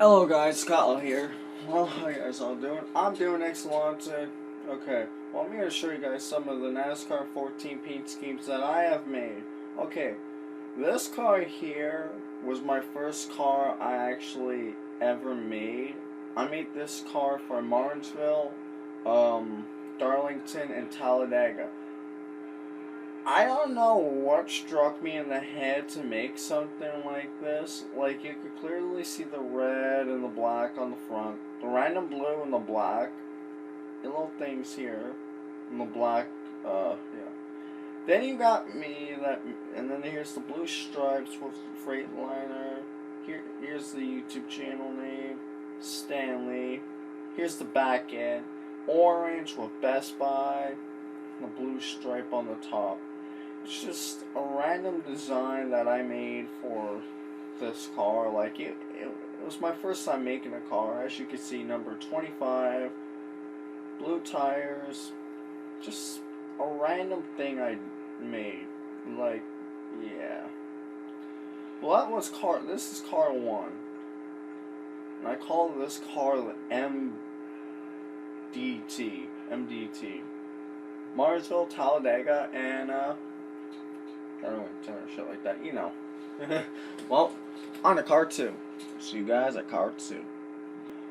Hello guys, Scotland here. Well, how you guys all doing? I'm doing excellent. Okay, well I'm here to show you guys some of the NASCAR 14 paint schemes that I have made. Okay, this car here was my first car I actually ever made. I made this car for Martinsville, Darlington, and Talladega. I don't know what struck me in the head to make something like this. Like, you could clearly see the red and the black on the front, the random blue and the black, the little things here, and the black, yeah. Then you got me, and then here's the blue stripes with the Freightliner. Here's the YouTube channel name, Stanley. Here's the back end, orange with Best Buy, the blue stripe on the top. It's just a random design that I made for this car. Like, it was my first time making a car. As you can see, number 25, blue tires, just a random thing I made. Like, yeah. Well, this is car 1. And I call this car the MDT. Martinsville, Talladega, and, I don't know, shit like that, you know. Well, on to car 2. See you guys at car 2.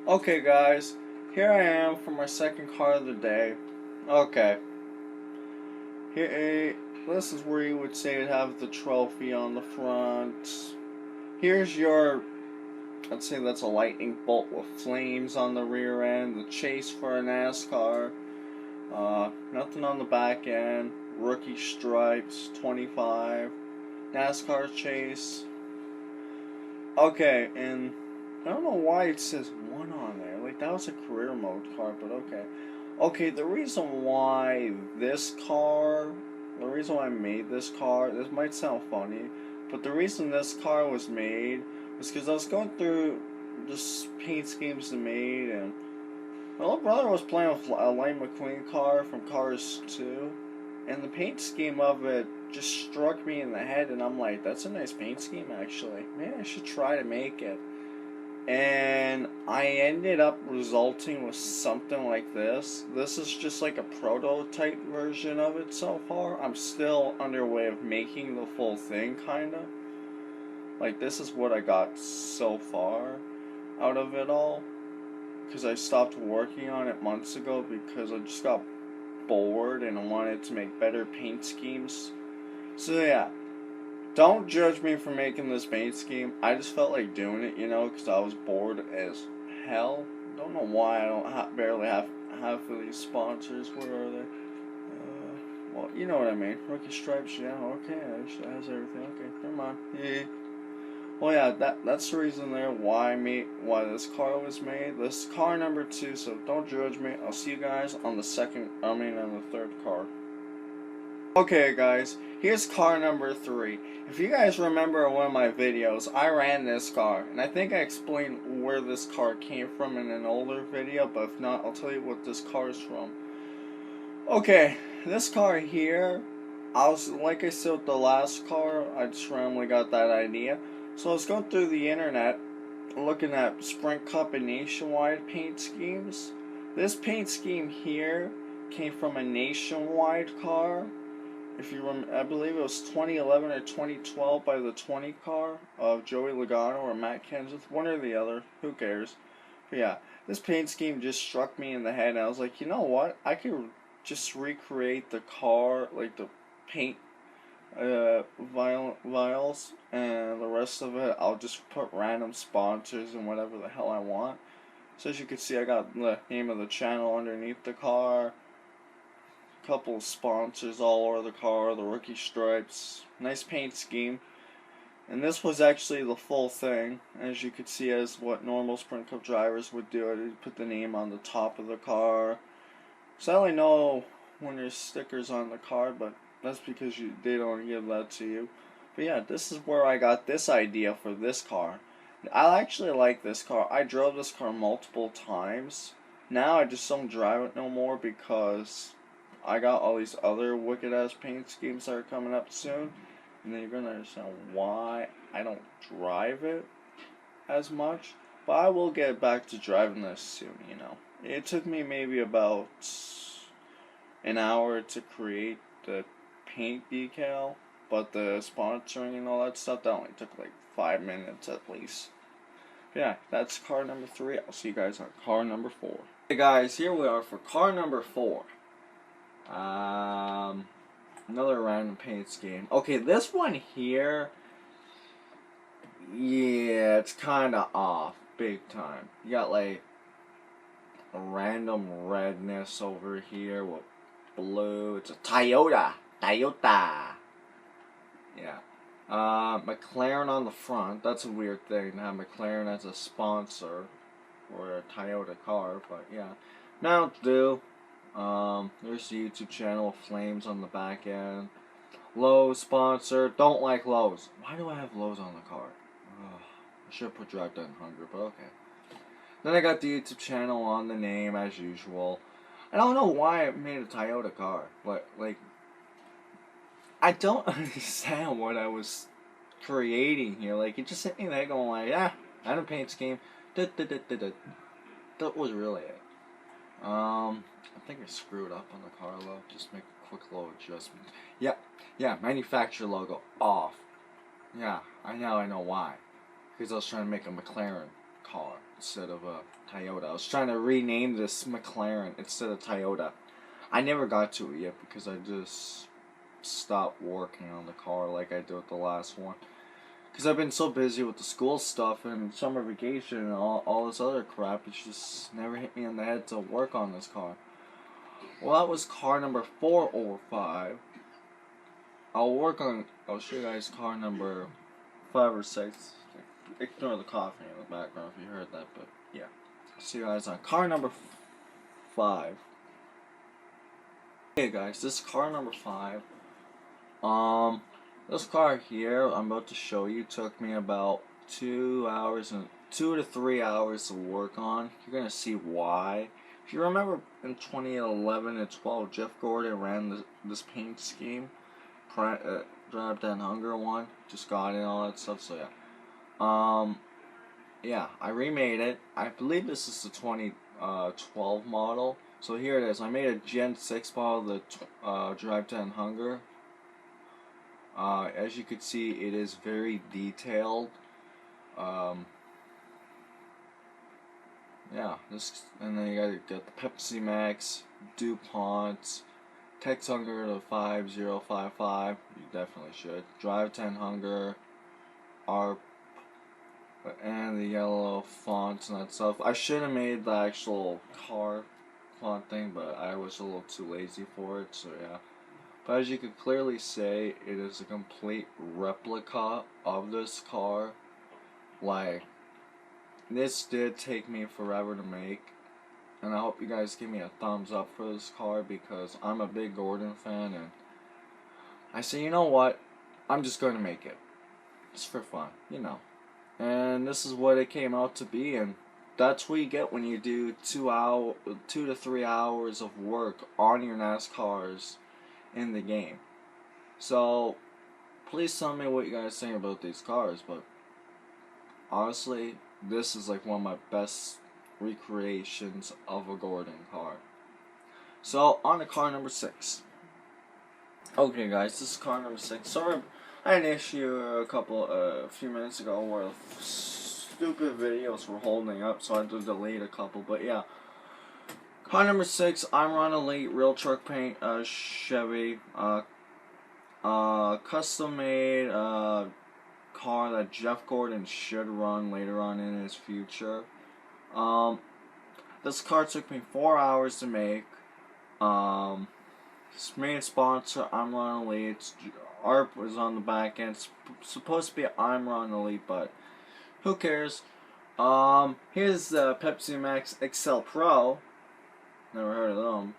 Okay, guys, here I am for my second car of the day. Okay. This is where you would say it'd have the trophy on the front. Here's your, let's say that's a lightning bolt with flames on the rear end. The chase for a NASCAR. Nothing on the back end. Rookie stripes, 25. NASCAR chase. Okay, and I don't know why it says 1 on there. Like, that was a career mode car, but okay. Okay, the reason why I made this car, this might sound funny, but the reason this car was made was because I was going through just paint schemes I made, and my little brother was playing with a Lightning McQueen car from Cars 2, and the paint scheme of it just struck me in the head, and I'm like, that's a nice paint scheme actually. Maybe I should try to make it. And I ended up resulting with something like this. This is just like a prototype version of it so far. I'm still underway of making the full thing, kinda. Like, this is what I got so far out of it all. Because I stopped working on it months ago because I just got bored and I wanted to make better paint schemes. So yeah, don't judge me for making this paint scheme. I just felt like doing it, you know, because I was bored as hell. Don't know why I don't barely have half of these sponsors. Where are they? Well, you know what I mean. Rookie stripes, yeah, okay. That has everything. Okay, never mind. Yeah. Well, yeah, that's the reason there why this car was made. This car number 2, so don't judge me. I'll see you guys on the on the third car. Okay, guys, here's car number 3. If you guys remember one of my videos, I ran this car, and I think I explained where this car came from in an older video, but if not, I'll tell you what this car is from. Okay, this car here, like I said with the last car, I just randomly got that idea. So I was going through the internet, looking at Sprint Cup and Nationwide paint schemes. This paint scheme here came from a Nationwide car. If you remember, I believe it was 2011 or 2012 by the 20 car of Joey Logano or Matt Kenseth, one or the other, who cares. But yeah, this paint scheme just struck me in the head, and I was like, you know what, I could just recreate the car, like the paint vials, and the rest of it I'll just put random sponsors and whatever the hell I want. So as you can see, I got the name of the channel underneath the car, a couple of sponsors all over the car, the rookie stripes, nice paint scheme. And this was actually the full thing, as you could see, as what normal Sprint Cup drivers would do. I'd put the name on the top of the car. So I only know when there's stickers on the car, but that's because they don't give that to you. But yeah, this is where I got this idea for this car. I actually like this car. I drove this car multiple times. Now I just don't drive it no more because I got all these other wicked ass paint schemes that are coming up soon. And then you're gonna understand why I don't drive it as much. But I will get back to driving this soon, you know. It took me maybe about an hour to create the paint decal, but the sponsoring and all that stuff, that only took like 5 minutes at least. Yeah, that's car number 3. I'll see you guys on car number 4. Hey guys, here we are for car number 4. Another random paint scheme. Okay, this one here, yeah, it's kind of off, big time. You got like a random redness over here with blue. It's a Toyota. Yeah. McLaren on the front. That's a weird thing to have McLaren as a sponsor for a Toyota car, but yeah. Now to do. There's the YouTube channel, Flames on the back end. Lowe's sponsor. Don't like Lowe's. Why do I have Lowe's on the car? Ugh, I should have put Drive Down Hunger, but okay. Then I got the YouTube channel on the name as usual. I don't know why I made a Toyota car, but like, I don't understand what I was creating here. Like, it just hit me there going like, yeah, I don't paint scheme. That was really it. I think I screwed up on the car logo. Just make a quick little adjustment. Yeah, manufacturer logo off. Yeah, I know why. Because I was trying to make a McLaren car instead of a Toyota. I was trying to rename this McLaren instead of Toyota. I never got to it yet because I just stopped working on the car like I did with the last one. Because I've been so busy with the school stuff and summer vacation and all this other crap, it's just never hit me in the head to work on this car. Well, that was car number 4 or 5. I'll show you guys car number 5 or 6. Ignore the coughing in the background if you heard that, but yeah. I'll see you guys on car number 5. Okay guys, this is car number 5. This car here I'm about to show you took me about 2 to 3 hours to work on. You're gonna see why. If you remember in 2011 and 12, Jeff Gordon ran this paint scheme, Drive Down Hunger one, just got it and all that stuff. So yeah, yeah, I remade it. I believe this is the 2012 model. So here it is. I made a Gen 6 model, the Drive Down Hunger. As you can see, it is very detailed. Yeah, and then you got the Pepsi Max, DuPont, Tex Hunger to 5055. You definitely should. Drive 10 Hunger, ARP, and the yellow fonts and that stuff. I should have made the actual car font thing, but I was a little too lazy for it, so yeah. But as you can clearly say, it is a complete replica of this car. Like, this did take me forever to make, and I hope you guys give me a thumbs up for this car because I'm a big Gordon fan, and I say, you know what, I'm just going to make it. Just for fun, you know. And this is what it came out to be, and that's what you get when you do 2 to 3 hours of work on your NASCARs in the game. So please tell me what you guys think about these cars, but honestly, this is like one of my best recreations of a Gordon car. So on to car number 6. Okay guys, this is car number 6. Sorry, I had an issue a few minutes ago where stupid videos were holding up, so I had to delete a couple, but yeah. Car number 6, I'm on Elite Real Truck Paint, Chevy, custom made car that Jeff Gordon should run later on in his future. This car took me 4 hours to make. Its main sponsor, I'm on Elite. ARP was on the back end. It's supposed to be I'm on Elite, but who cares? Here's the Pepsi Max XL Pro. Never heard of them.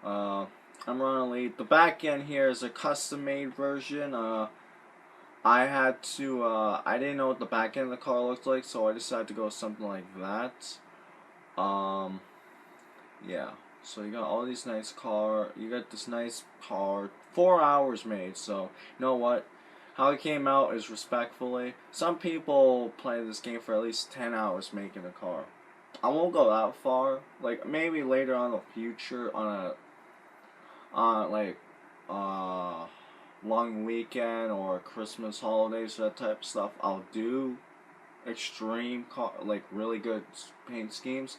I'm running Elite. The back end here is a custom made version. I didn't know what the back end of the car looked like, so I decided to go with something like that. Yeah. So you got all these you got this nice car, 4 hours made, so you know what? how it came out is respectfully. Some people play this game for at least 10 hours making a car. I won't go that far. Like maybe later on in the future on like long weekend or Christmas holidays, that type of stuff, I'll do extreme like really good paint schemes.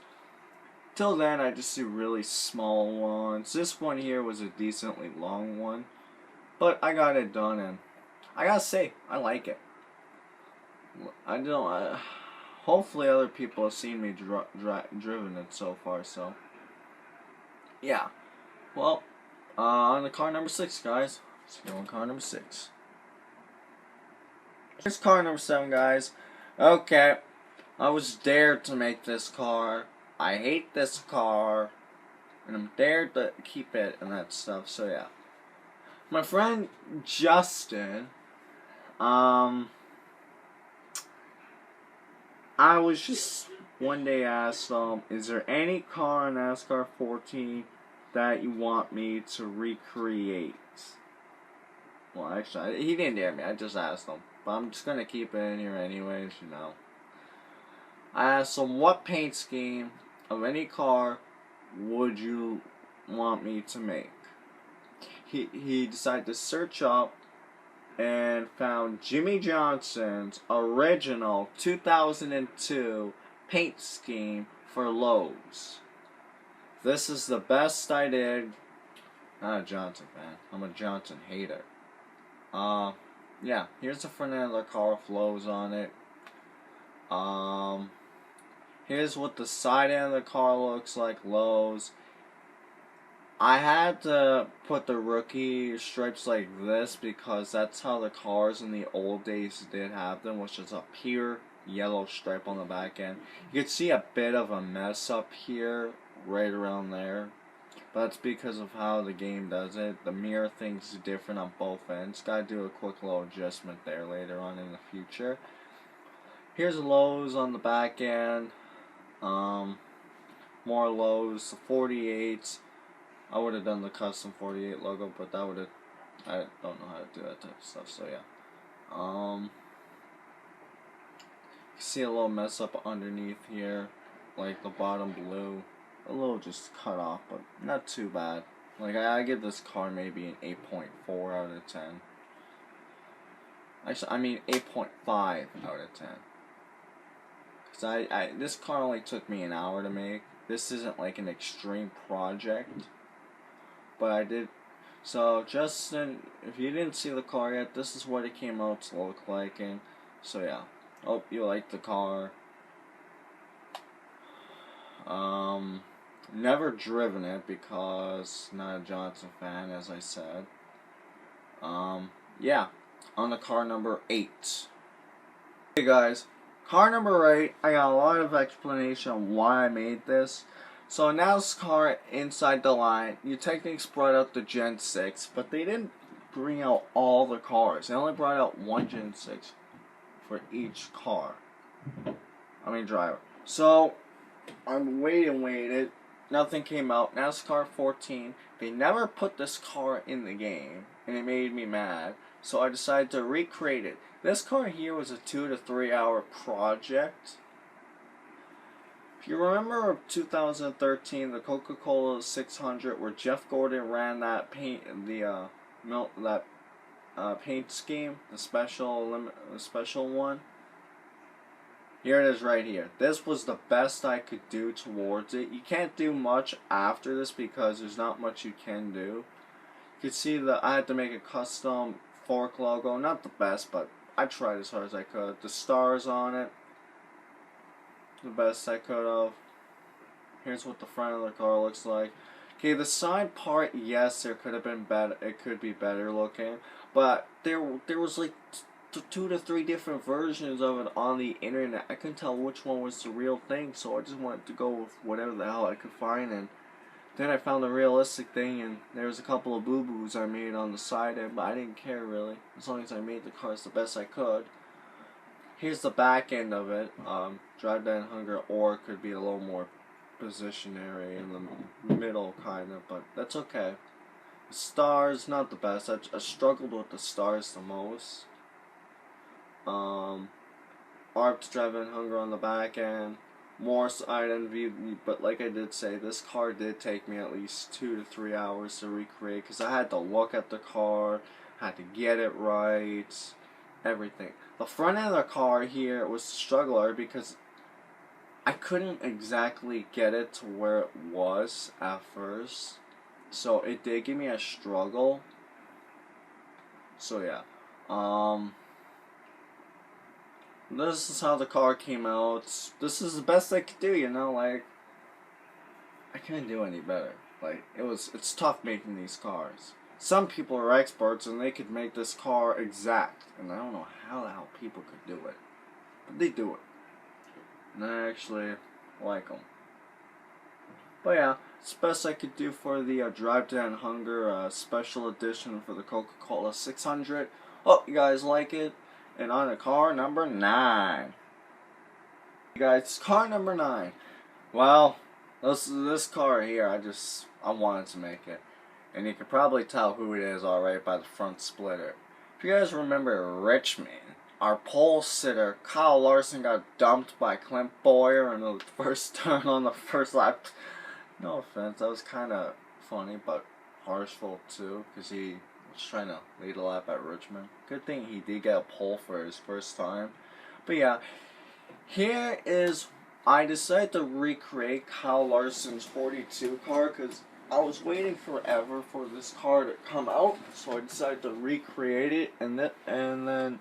Till then, I just do really small ones. This one here was a decently long one, but I got it done, and I gotta say, I like it. I don't. Hopefully, other people have seen me driven it so far. So, yeah. Well, on to car number 6, guys. Let's go on car number 6. Here's car number 7, guys. Okay, I was dared to make this car. I hate this car, and I'm dared to keep it and that stuff. So yeah, my friend Justin, I was just one day asked, is there any car in NASCAR 14 that you want me to recreate? Well, actually, he didn't dare me. I just asked him, but I'm just gonna keep it in here anyways, you know. I asked him, what paint scheme of any car would you want me to make? He decided to search up and found Jimmy Johnson's original 2002 paint scheme for Lowe's. This is the best I did. Not a Johnson fan. I'm a Johnson hater. Yeah. Here's the front end of the car with Lowe's on it. Here's what the side end of the car looks like, Lowe's. I had to put the rookie stripes like this because that's how the cars in the old days did have them, which is a pure yellow stripe on the back end. You can see a bit of a mess up here, right around there. But that's because of how the game does it. The mirror thing's different on both ends. Gotta do a quick little adjustment there later on in the future. Here's Lowe's on the back end. More Lowe's, the 48s. I would have done the custom 48 logo, but that would have, I don't know how to do that type of stuff, so yeah. You see a little mess up underneath here, like the bottom blue. A little just cut off, but not too bad. Like, I give this car maybe an 8.4 out of 10. Actually, I mean 8.5 out of 10. This car only took me an hour to make. This isn't like an extreme project, but I did. So Justin, if you didn't see the car yet, this is what it came out to look like, and so yeah. Hope you like the car. Never driven it because not a Johnson fan, as I said. Yeah, on to car number 8. Hey guys. Car number 8, I got a lot of explanation on why I made this. So NASCAR inside the line, you technically brought out the Gen 6, but they didn't bring out all the cars. They only brought out one Gen 6 for each car. Driver. So, I waited. Nothing came out. NASCAR 14, they never put this car in the game, and it made me mad. So I decided to recreate it. This car here was a 2 to 3 hour project. If you remember 2013, the Coca-Cola 600, where Jeff Gordon ran that paint scheme, the special one. Here it is right here. This was the best I could do towards it. You can't do much after this because there's not much you can do. You can see that I had to make a custom fork logo. Not the best, but I tried as hard as I could. The stars on it, the best I could have. Here's what the front of the car looks like. Okay, the side part, yes, there could have been better. It could be better looking, but there was like 2 to 3 different versions of it on the internet. I couldn't tell which one was the real thing, so I just wanted to go with whatever the hell I could find. And then I found the realistic thing, and there was a couple of boo-boos I made on the side end, but I didn't care really, as long as I made the cars the best I could. Here's the back end of it. Drive Down Hunger, or it could be a little more positionary in the middle, kind of, but that's okay. The stars, not the best. I struggled with the stars the most. ARP to drive in hunger on the back end. More side end view, but like I did say, this car did take me at least 2 to 3 hours to recreate because I had to look at the car, had to get it right, everything. The front end of the car here was a struggler because I couldn't exactly get it to where it was at first, so it did give me a struggle. So yeah, this is how the car came out. This is the best I could do, you know, like, I couldn't do any better. Like, it's tough making these cars. Some people are experts and they could make this car exact, and I don't know how the hell people could do it. But they do it. And I actually like them. But yeah, it's the best I could do for the Drive Down Hunger special edition for the Coca-Cola 600. Hope you guys like it. And on to car number 9. You guys, car number 9. Well, this car here, I wanted to make it. And you can probably tell who it is alright by the front splitter. If you guys remember Richmond, our pole sitter, Kyle Larson, got dumped by Clint Boyer in the first turn on the first lap. No offense, that was kind of funny, but harshful too, because he was trying to lead a lap at Richmond. Good thing he did get a pole for his first time. But yeah, here is, I decided to recreate Kyle Larson's 42 car, because I was waiting forever for this car to come out, so I decided to recreate it, and then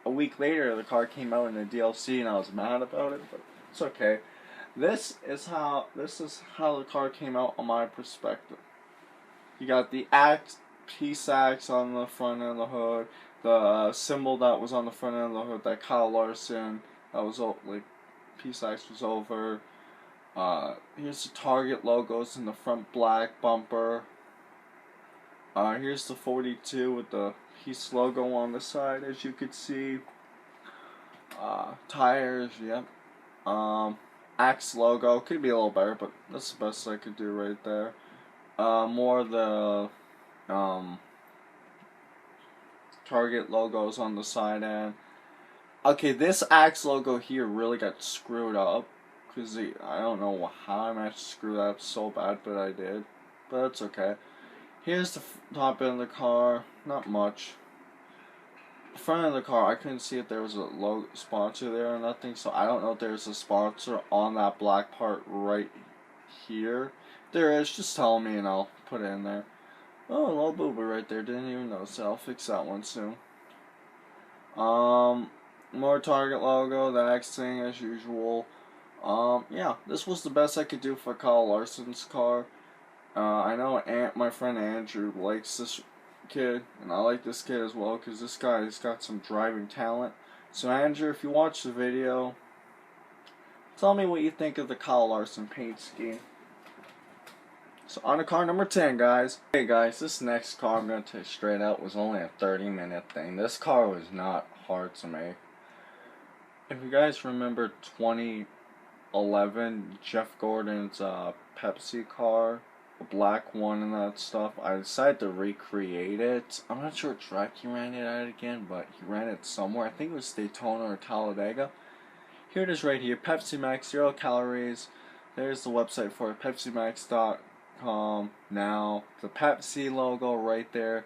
a week later the car came out in the DLC, and I was mad about it, but it's okay. This is how the car came out on my perspective. You got the peace axe on the front end of the hood, the symbol that was on the front end of the hood that Kyle Larson, that was like peace axe was over. Here's the Target logos in the front black bumper. Here's the 42 with the peace logo on the side, as you could see. Tires, yep. Axe logo could be a little better, but that's the best I could do right there. More of the Target logos on the side end. Okay, this Axe logo here really got screwed up, because I don't know how I managed to screw that up so bad, but I did. But that's okay. Here's the top end of the car. Not much. The front of the car, I couldn't see if there was a logo sponsor there or nothing, so I don't know if there's a sponsor on that black part right here. There is, just tell me and I'll put it in there. Oh, a little boober right there, didn't even notice that. I'll fix that one soon. More Target logo, the X thing as usual. Yeah, this was the best I could do for Kyle Larson's car. I know my friend Andrew likes this kid, and I like this kid as well, because this guy's got some driving talent. So Andrew, if you watch the video, tell me what you think of the Kyle Larson paint scheme. So on to car number 10, guys. Hey guys, this next car I'm going to tell you straight out was only a 30-minute thing. This car was not hard to make. If you guys remember 2011, Jeff Gordon's Pepsi car, the black one and that stuff, I decided to recreate it. I'm not sure what track he ran it at again, but he ran it somewhere. I think it was Daytona or Talladega. Here it is right here, Pepsi Max, 0 calories. There's the website for it, PepsiMax.com. Now, the Pepsi logo right there.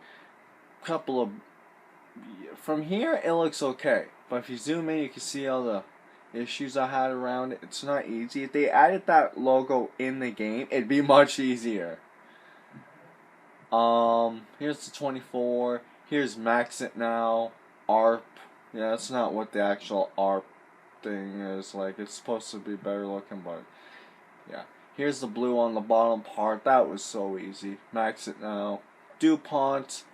Couple of, from here it looks okay, but if you zoom in you can see all the issues I had around it. It's not easy. If they added that logo in the game, it'd be much easier. Here's the 24. Here's Max It Now. ARP. Yeah, that's not what the actual ARP thing is. Like, it's supposed to be better looking, but yeah. Here's the blue on the bottom part. That was so easy. Max It Now. DuPont.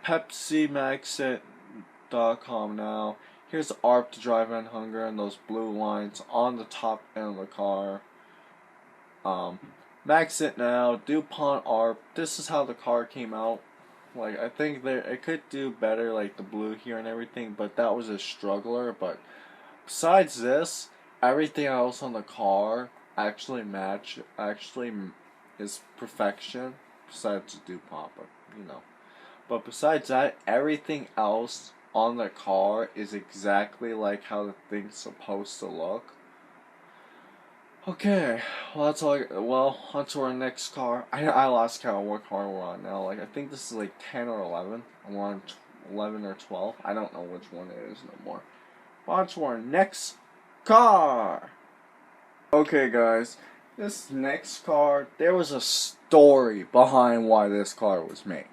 PepsiMaxit.com now. Here's the ARP to drive in hunger and those blue lines on the top end of the car. Max It Now, DuPont ARP. This is how the car came out. Like, I think it could do better, like the blue here and everything, but that was a struggler. But besides this, everything else on the car actually is perfection. Besides the DuPont, but you know. But besides that, everything else on the car is exactly like how the thing's supposed to look. Okay, well that's all. On to our next car. I lost count of what car we're on now. Like I think this is like 10 or 11. We're on 11 or 12. I don't know which one it is no more. On to our next car. Okay, guys, this next car. There was a story behind why this car was made.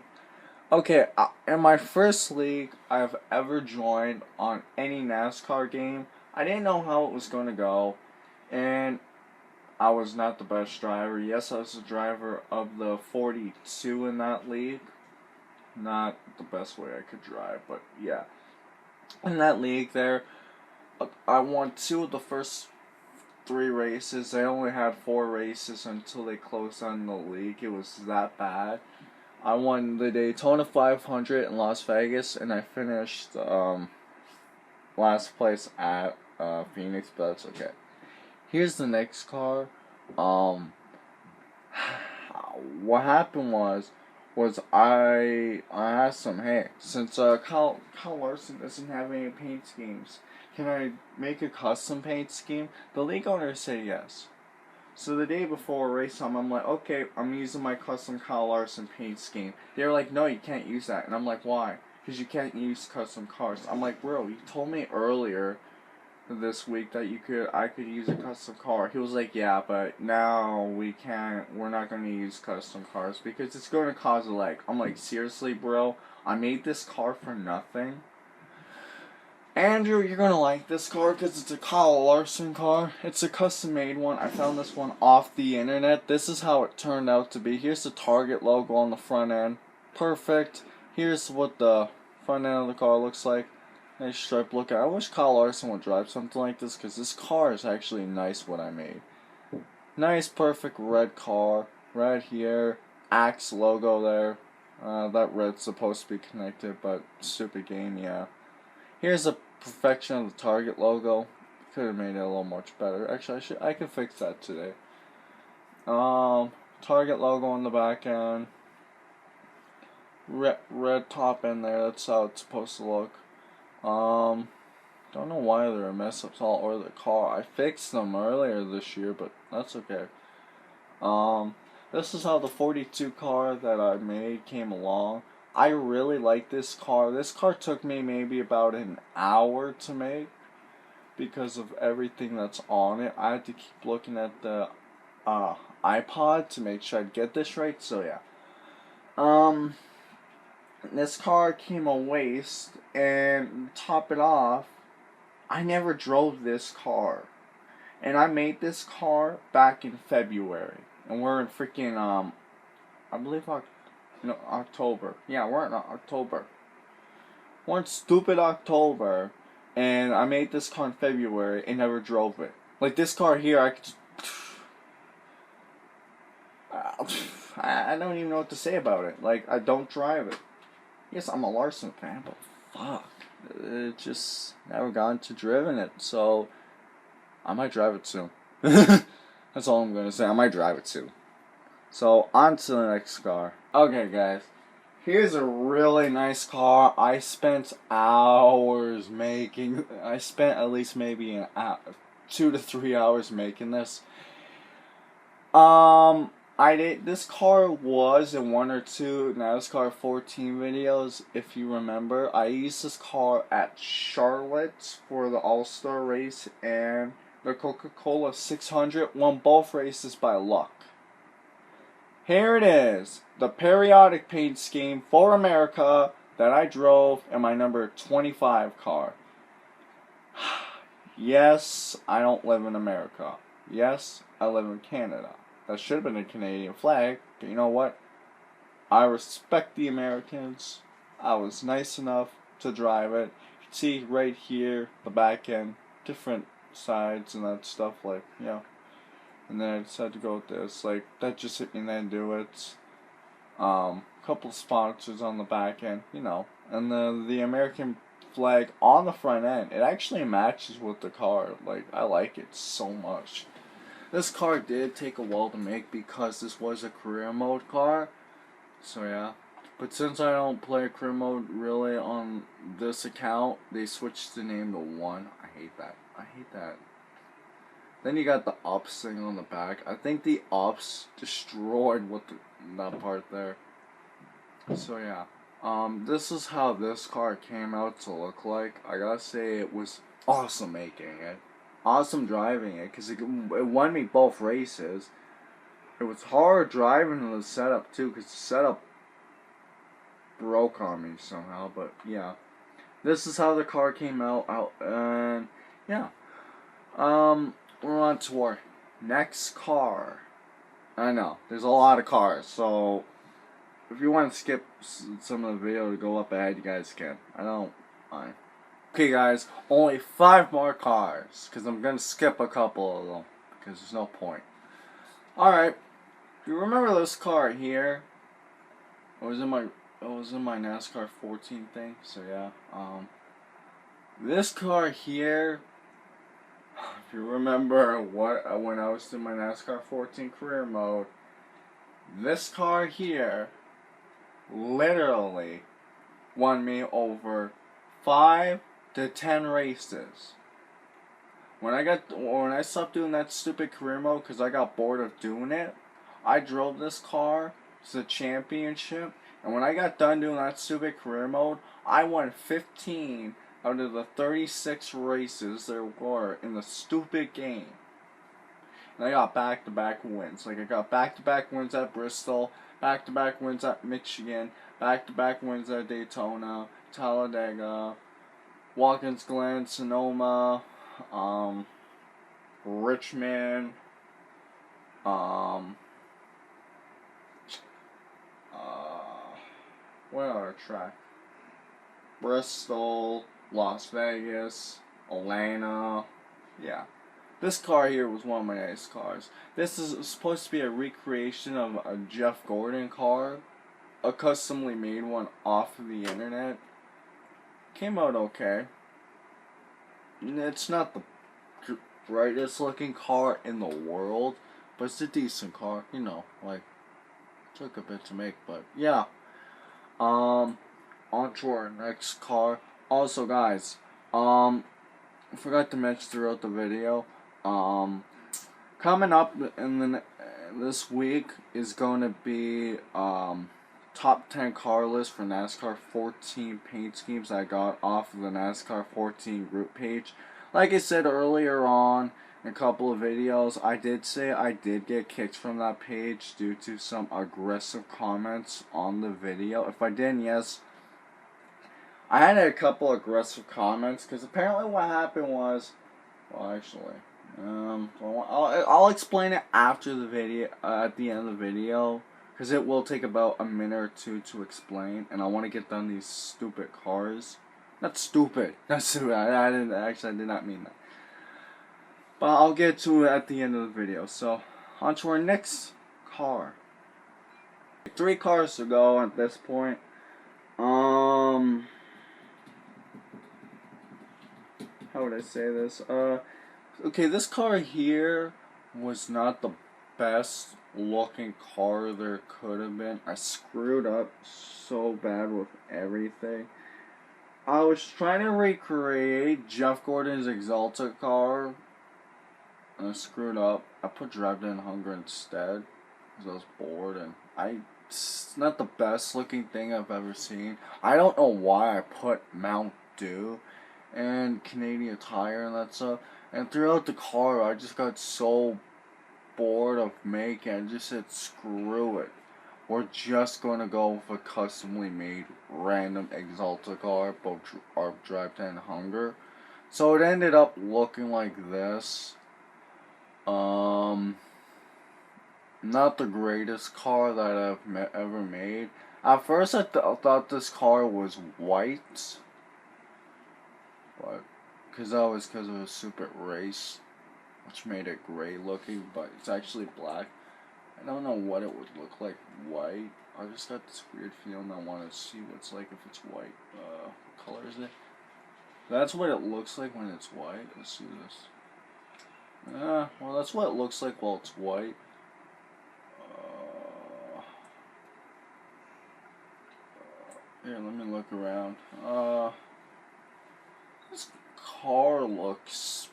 Okay, in my first league I've ever joined on any NASCAR game, I didn't know how it was going to go, and I was not the best driver. Yes, I was the driver of the 42 in that league. Not the best way I could drive, but yeah. In that league there, I won 2 of the first 3 races. They only had 4 races until they closed on the league. It was that bad. I won the Daytona 500 in Las Vegas, and I finished last place at Phoenix, but that's okay. Here's the next car. What happened was I asked him, hey, since Kyle Larson doesn't have any paint schemes, can I make a custom paint scheme? The league owner said yes. So the day before race time, I'm like, okay, I'm using my custom Kyle Larson paint scheme. They're like, no, you can't use that. And I'm like, why? Because you can't use custom cars. I'm like, bro, you told me earlier this week that I could use a custom car. He was like, yeah, but now we can't. We're not going to use custom cars because it's going to cause a lag. I'm like, seriously, bro? I made this car for nothing? Andrew, you're gonna like this car because it's a Kyle Larson car. It's a custom-made one. I found this one off the internet. This is how it turned out to be. Here's the Target logo on the front end. Perfect. Here's what the front end of the car looks like. Nice stripe look. I wish Kyle Larson would drive something like this because this car is actually nice what I made. Nice, perfect red car. Right here. Axe logo there. That red's supposed to be connected, but stupid game, yeah. Here's the perfection of the Target logo. Could have made it a little much better. Actually, I could fix that today. Target logo on the back end. Red top end there. That's how it's supposed to look. Don't know why there are mess ups all over the car. I fixed them earlier this year, but that's okay. This is how the 42 car that I made came along. I really like this car. This car took me maybe about an hour to make because of everything that's on it. I had to keep looking at the iPod to make sure I'd get this right. So yeah. This car came a waste, and to top it off, I never drove this car. And I made this car back in February. And we're in freaking I believe October. Yeah, we're in October. We're in stupid October, and I made this car in February and never drove it. Like this car here, I could just, I don't even know what to say about it. Like, I don't drive it. Yes, I'm a Larson fan, but fuck. It just never gotten to driven it, so I might drive it soon. That's all I'm gonna say. I might drive it soon. So, on to the next car. Okay, guys. Here's a really nice car. I spent hours making. I spent at least maybe 2 to 3 hours making this. This car was in 1 or 2 NASCAR 14 videos, if you remember. I used this car at Charlotte for the All-Star race and the Coca-Cola 600. Won both races by luck. Here it is, the periodic paint scheme for America that I drove in my number 25 car. Yes, I don't live in America. Yes, I live in Canada. That should have been a Canadian flag, but you know what? I respect the Americans. I was nice enough to drive it. You can see right here, the back end, different sides and that stuff, like, you know. And then I decided to go with this. Like, that just hit me and then do it. Couple of sponsors on the back end, you know. And the American flag on the front end, it actually matches with the car. Like, I like it so much. This car did take a while to make because this was a career mode car. So yeah. But since I don't play career mode really on this account, they switched the name to 1. I hate that. I hate that. Then you got the ups thing on the back. I think the ups destroyed that part there. So yeah. This is how this car came out to look like. I gotta say it was awesome making it. Awesome driving it, because it won me both races. It was hard driving the setup too, because the setup broke on me somehow, but yeah. This is how the car came out, and yeah. We're on to our next car. I know, there's a lot of cars, so if you want to skip some of the video to go up ahead, you guys can. I don't mind. Okay guys, only 5 more cars, because I'm going to skip a couple of them, because there's no point. Alright, you remember this car here? It was in my NASCAR 14 thing, so yeah. This car here, if you remember when I was in my NASCAR 14 career mode, this car here literally won me over 5 to 10 races. When I stopped doing that stupid career mode because I got bored of doing it, I drove this car to the championship, and when I got done doing that stupid career mode, I won 15 out of the 36 races there were in the stupid game. And I got back-to-back wins. Like, I got back-to-back wins at Bristol, back-to-back wins at Michigan, back-to-back wins at Daytona, Talladega, Watkins Glen, Sonoma, Richmond, what other track? Bristol, Las Vegas, Atlanta, yeah. This car here was one of my nice cars. This is supposed to be a recreation of a Jeff Gordon car, a customly made one off of the internet. Came out okay. It's not the brightest looking car in the world, but it's a decent car, you know, like, took a bit to make, but yeah. On to our next car. Also guys, I forgot to mention throughout the video, coming up in this week is going to be, top 10 car list for NASCAR 14 paint schemes I got off of the NASCAR 14 group page. Like I said earlier on in a couple of videos, I did say I did get kicked from that page due to some aggressive comments on the video. If I didn't, yes, I had a couple aggressive comments, because apparently what happened was, well actually, I'll explain it after the video, at the end of the video, because it will take about a minute or two to explain, and I want to get done these stupid cars. Not stupid. Not stupid. I did not mean that. But I'll get to it at the end of the video. So, on to our next car. 3 cars to go at this point. How would I say this? Okay, this car here was not the best looking car there could have been. I screwed up so bad with everything. I was trying to recreate Jeff Gordon's Exalted car, and I screwed up. I put Drive Down Hunger instead, because I was bored, and it's not the best looking thing I've ever seen. I don't know why I put Mount Dew and Canadian Tire and that stuff, and throughout the car I just got so bored of making it. I just said screw it. We're just going to go with a customly made random Exalted car, both Drive 10 Hunger. So it ended up looking like this. Not the greatest car that I've ever made. At first I thought this car was white, but because it was a Super Race, which made it gray looking, but it's actually black. I don't know what it would look like white. I just got this weird feeling I want to see what it's like if it's white. What color is it? That's what it looks like when it's white. Let's see this. Well, that's what it looks like while it's white. Here, let me look around. This car looks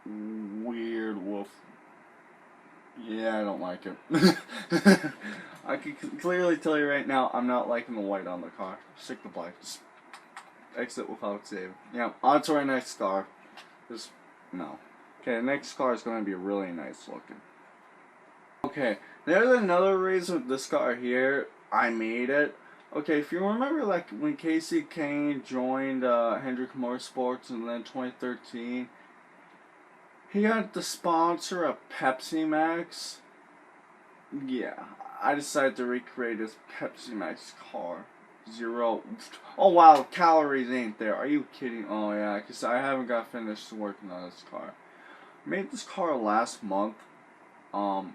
weird. Wolf. Yeah, I don't like it. I can clearly tell you right now, I'm not liking the white on the car. Stick the black. Just exit without save. Yeah, on to our next car. Just, no. Okay, the next car is going to be really nice looking. Okay, there's another reason with this car here, I made it. Okay, if you remember, like, when Casey Kane joined Hendrick Motorsports in then 2013, he got the sponsor of Pepsi Max. Yeah, I decided to recreate this Pepsi Max car. Zero. Oh wow, calories ain't there. Are you kidding? Oh yeah, because I haven't got finished working on this car. I made this car last month. I'm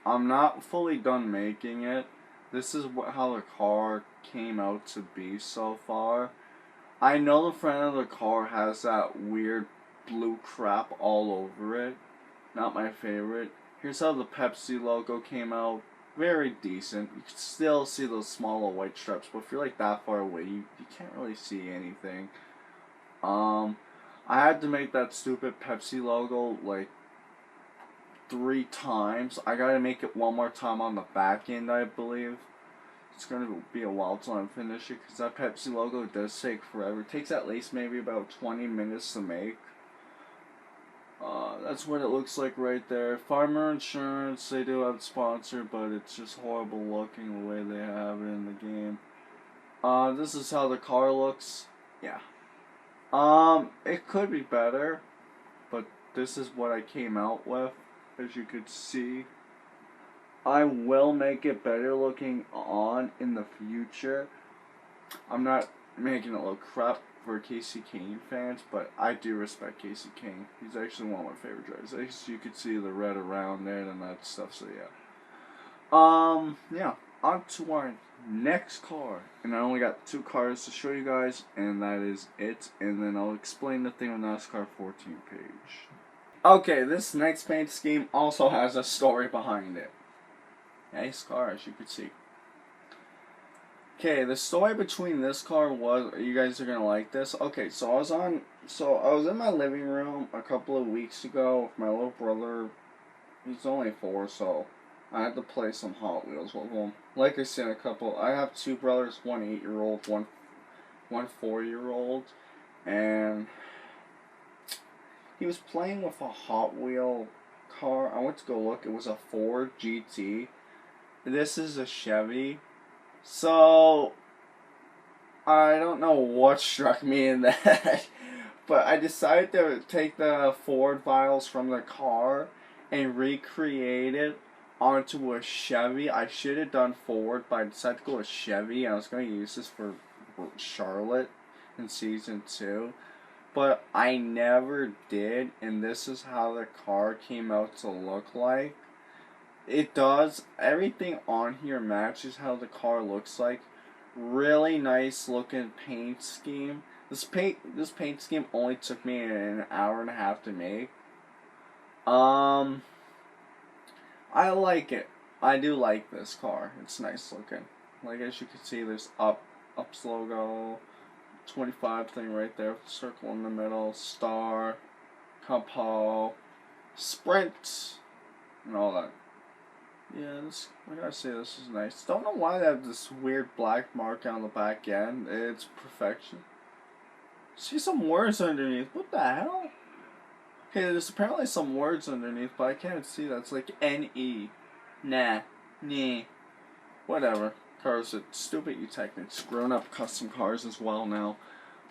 not fully done making it. This is how the car came out to be so far. I know the front of the car has that weird blue crap all over it. Not my favorite. Here's how the Pepsi logo came out. Very decent. You can still see those smaller white stripes, but if you're like that far away, you can't really see anything. I had to make that stupid Pepsi logo like 3 times. I gotta make it one more time on the back end, I believe. It's gonna be a while till I finish it, because that Pepsi logo does take forever. It takes at least maybe about 20 minutes to make. That's what it looks like right there. Farmer Insurance, they do have a sponsor, but it's just horrible looking the way they have it in the game. This is how the car looks. Yeah. It could be better, but this is what I came out with, as you could see. I will make it better looking on in the future. I'm not making it look crap for Casey Kane fans, but I do respect Casey Kane. He's actually one of my favorite drivers. As you can see the red around it and that stuff, so yeah. Yeah, on to our next car. And I only got 2 cars to show you guys, and that is it. And then I'll explain the thing on NASCAR 14 page. Okay, this next paint scheme also has a story behind it. Nice car, as you can see. Okay, the story between this car was, you guys are gonna like this. Okay, so I was in my living room a couple of weeks ago with my little brother. He's only 4, so I had to play some Hot Wheels with him. Like I said, I have 2 brothers, one 8-year-old, one 4-year-old, and he was playing with a Hot Wheel car. I went to go look. It was a Ford GT. This is a Chevy. So, I don't know what struck me in that, but I decided to take the Ford files from the car and recreate it onto a Chevy. I should have done Ford, but I decided to go with Chevy. I was going to use this for Charlotte in Season 2, but I never did, and this is how the car came out to look like. It does. Everything on here matches how the car looks like. Really nice looking paint scheme. This paint scheme only took me an hour and a half to make. I like it. I do like this car. It's nice looking. Like, as you can see, there's Up's logo, 25 thing right there, circle in the middle, star, Compo, Sprint, and all that. Yeah, I gotta say, this is nice. Don't know why they have this weird black mark on the back end. It's perfection. See some words underneath. What the hell? Okay, there's apparently some words underneath, but I can't see that. It's like N-E. Nah. Nee. Whatever. Cars are stupid, you technics. Grown up custom cars as well now.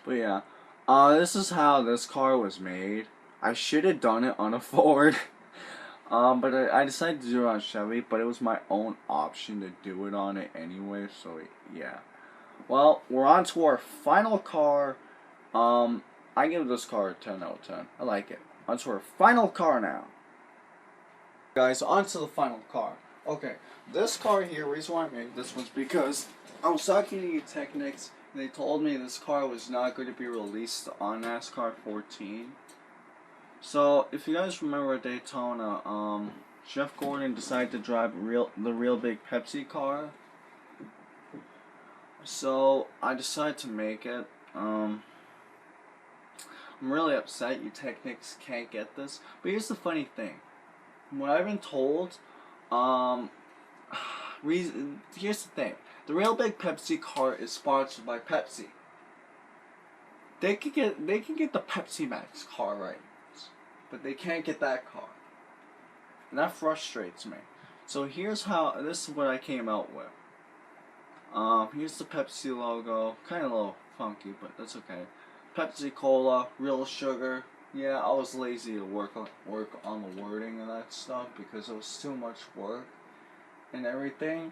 But yeah. This is how this car was made. I should have done it on a Ford. But I decided to do it on Chevy, but it was my own option to do it on it anyway, so yeah. Well, we're on to our final car. I give this car a 10 out of 10. I like it. On to our final car now. Guys, on to the final car. Okay, this car here, reason why I made this one's because I was talking to you Technics, and they told me this car was not going to be released on NASCAR 14. So, if you guys remember at Daytona, Jeff Gordon decided to drive the real big Pepsi car. So I decided to make it. I'm really upset you technics can't get this. But here's the funny thing. From what I've been told, um, here's the thing. The Real Big Pepsi car is sponsored by Pepsi. They can get the Pepsi Max car right, but they can't get that car, and that frustrates me. So here's how. This is what I came out with. Here's the Pepsi logo. Kind of a little funky, but that's okay. Pepsi Cola, real sugar. Yeah, I was lazy to work on the wording and that stuff because it was too much work and everything.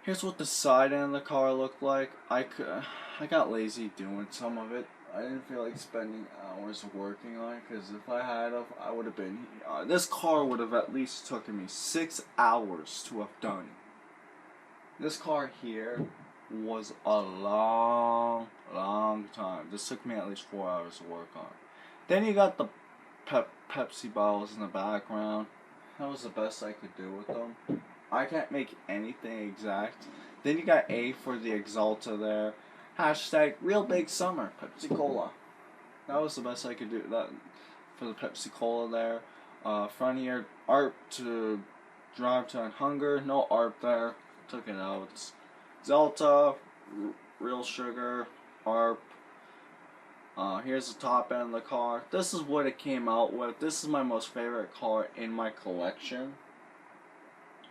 Here's what the side end of the car looked like. I got lazy doing some of it. I didn't feel like spending hours working on it because if I had, I would have been. This car would have at least taken me 6 hours to have done. This car here was a long time. This took me at least 4 hours to work on. Then you got the Pepsi bottles in the background. That was the best I could do with them. I can't make anything exact. Then you got A for the Exalta there. Hashtag Real Big Summer Pepsi Cola. That was the best I could do. That for the Pepsi Cola there. Front here ARP to Drive to Hunger. No ARP there. Took it out. It's Exalta, real sugar, ARP. Here's the top end of the car. This is what it came out with. This is my most favorite car in my collection.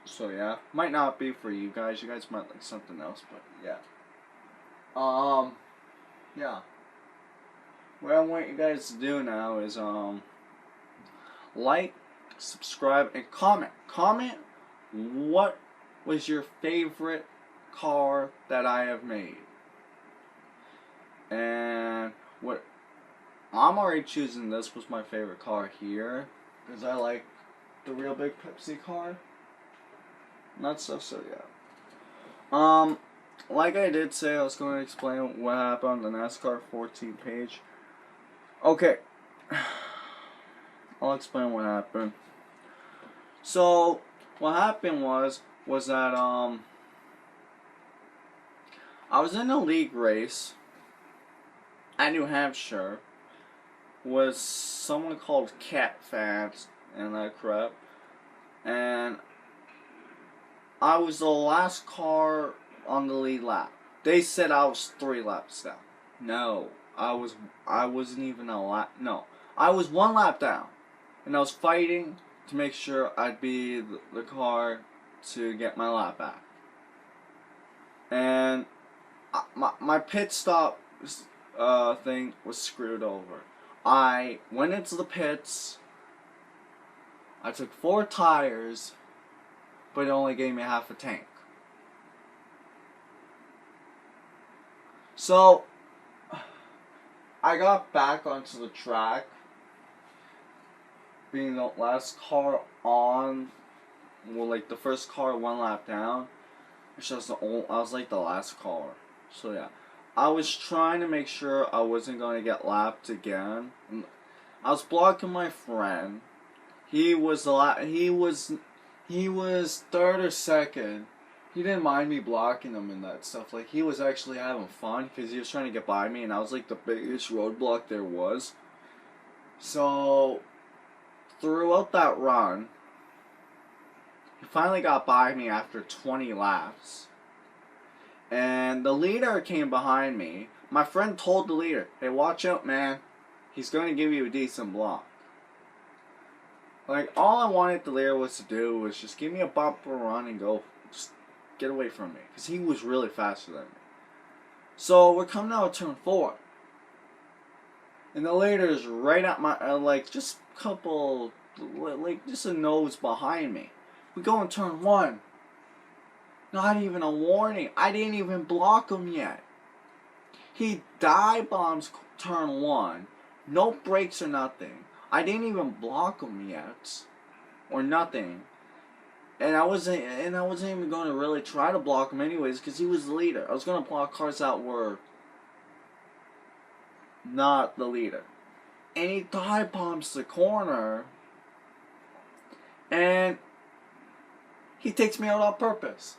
So yeah, might not be for you guys. You guys might like something else, but yeah. Yeah. What I want you guys to do now is like, subscribe, and comment. Comment what was your favorite car that I have made. And what I'm already choosing this was my favorite car here because I like the Real Big Pepsi car. And that stuff, so yeah. Like I did say, I was going to explain what happened on the NASCAR 14 page. Okay. I'll explain what happened. So, what happened was that, I was in a league race at New Hampshire with someone called Cat Fans and that crap. And I was the last car on the lead lap. They said I was 3 laps down. No, I wasn't even a lap. No, I was 1 lap down, and I was fighting to make sure I'd be the car to get my lap back. And my pit stop thing was screwed over. I went into the pits. I took 4 tires, but it only gave me half a tank. So, I got back onto the track, being the last car on, well, like the first car 1 lap down. I was like the last car. So yeah, I was trying to make sure I wasn't going to get lapped again. I was blocking my friend. He was he was 3rd or 2nd. He didn't mind me blocking him and that stuff. Like, he was actually having fun because he was trying to get by me, and I was like the biggest roadblock there was. So, throughout that run, he finally got by me after 20 laps. And the leader came behind me. My friend told the leader, "Hey, watch out, man. He's going to give you a decent block." Like, all I wanted the leader was to do was just give me a bumper run and go. Just get away from me. Because he was really faster than me. So, we're coming out of turn 4. And the leader is right at my, like, just a couple, like, just a nose behind me. We go in turn 1. Not even a warning. I didn't even block him yet. He dive bombs turn 1. No brakes or nothing. I didn't even block him yet. Or nothing. And I wasn't even going to really try to block him anyways because he was the leader. I was going to block cars that were not the leader. And he dive bombs the corner. And he takes me out on purpose.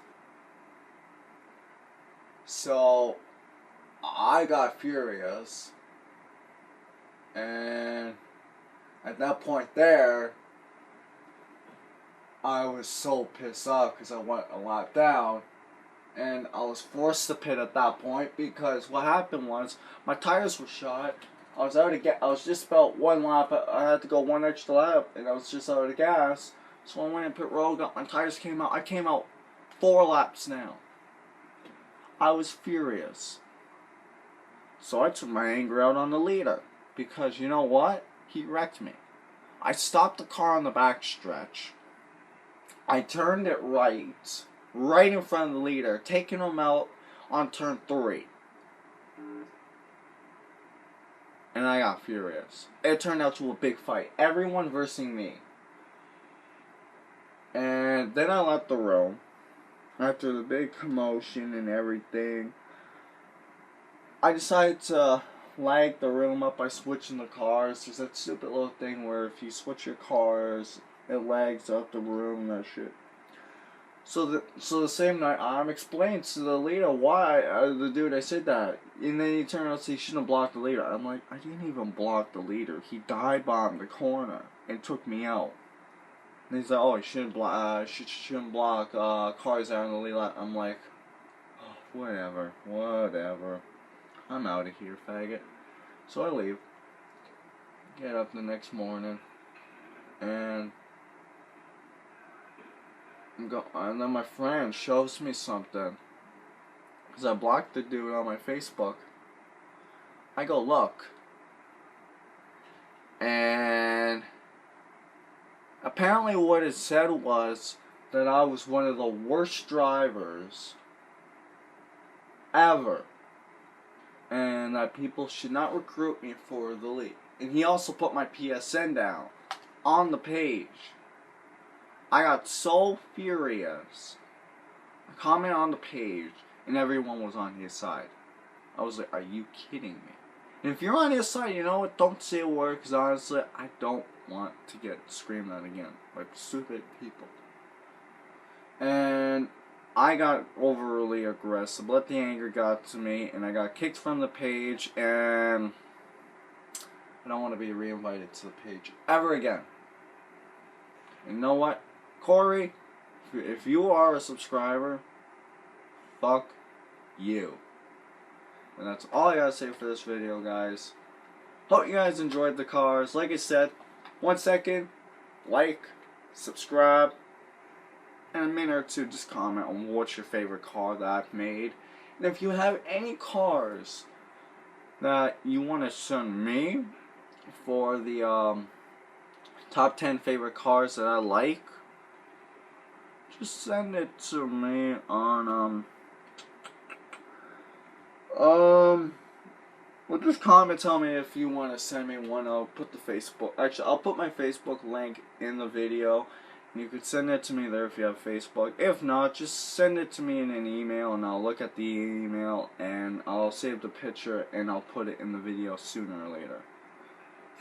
So I got furious, and at that point there, I was so pissed off because I went a lap down, and I was forced to pit at that point because what happened was my tires were shot. I was just about one lap. I had to go one extra lap, and I was just out of gas. So I went in pit road, got my tires came out. I came out 4 laps now. I was furious. So I took my anger out on the leader because you know what? He wrecked me. I stopped the car on the back stretch. I turned it right in front of the leader, taking him out on turn 3. And I got furious. It turned out to a big fight. Everyone versus me. And then I left the room. After the big commotion and everything, I decided to lag the room up by switching the cars. There's that stupid little thing where if you switch your cars, it lags up the room and that shit. So the same night, I'm explaining to the leader why the dude I said that, and then he turned out and said he shouldn't have blocked the leader. I'm like, I didn't even block the leader. He dive bombed the corner and took me out. And he's like, oh, you shouldn't block cars out on the lead. I'm like, oh, whatever. I'm out of here, faggot. So I leave. Get up the next morning, and and then my friend shows me something, because I blocked the dude on my Facebook. I go look, and apparently what it said was that I was one of the worst drivers ever, and that people should not recruit me for the league. And he also put my PSN down on the page. I got so furious. I commented on the page, and everyone was on his side. I was like, are you kidding me? And if you're on his side, you know what? Don't say a word, because honestly, I don't want to get screamed at again by stupid people. And I got overly aggressive. Let the anger got to me, and I got kicked from the page, and I don't want to be reinvited to the page ever again. And you know what? Corey, if you are a subscriber, fuck you. And that's all I gotta say for this video, guys. Hope you guys enjoyed the cars. Like I said, 1 second, like, subscribe, and a minute or two, just comment on what's your favorite car that I've made. And if you have any cars that you want to send me for the top 10 favorite cars that I like, just send it to me on well, just comment, tell me if you want to send me one. I'll put the Facebook, actually I'll put my Facebook link in the video, and you could send it to me there if you have Facebook. If not, just send it to me in an email, and I'll look at the email, and I'll save the picture, and I'll put it in the video sooner or later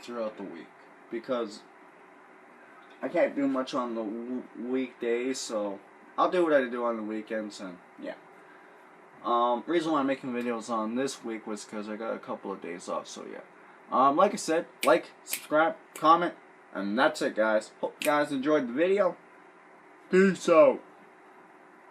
throughout the week, because I can't do much on the weekdays, so I'll do what I do on the weekends, and yeah. Reason why I'm making videos on this week was because I got a couple of days off, so yeah. Like I said, like, subscribe, comment, and that's it, guys. Hope you guys enjoyed the video. Peace out.